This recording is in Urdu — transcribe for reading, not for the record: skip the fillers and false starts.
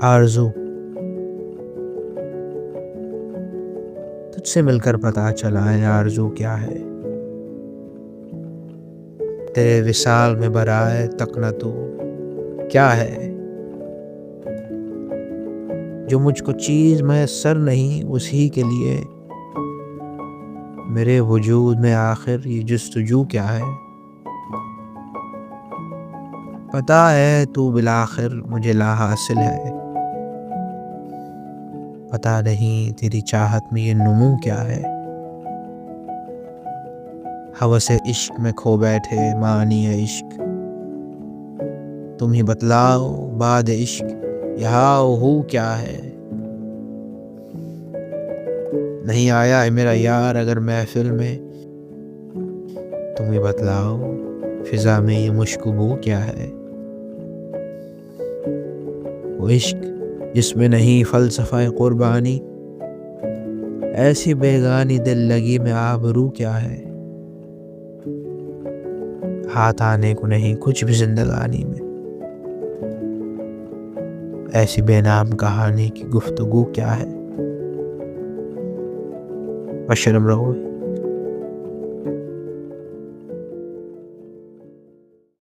آرزو، تجھ سے مل کر پتا چلا ہے آرزو کیا ہے، تیرے وصال میں برائے تک نہ تو کیا ہے، جو مجھ کو چیز میسر نہیں اسی کے لیے میرے وجود میں آخر یہ جستجو کیا ہے، پتا ہے تو بالآخر مجھے لا حاصل ہے، پتا نہیں تیری چاہت میں یہ نمو کیا ہے، ہوس عشق میں کھو بیٹھے معنی عشق، تم ہی بتلاؤ بعد عشق یہاں ہو کیا ہے، نہیں آیا ہے میرا یار اگر محفل میں، تم ہی بتلاؤ فضا میں یہ مشک و بو کیا ہے، وہ عشق جس میں نہیں فلسفہ قربانی، ایسی بیگانی دل لگی میں آبرو کیا ہے، ہاتھ آنے کو نہیں کچھ بھی زندگانی میں، ایسی بے نام کہانی کی گفتگو کیا ہے، بشرم رہو۔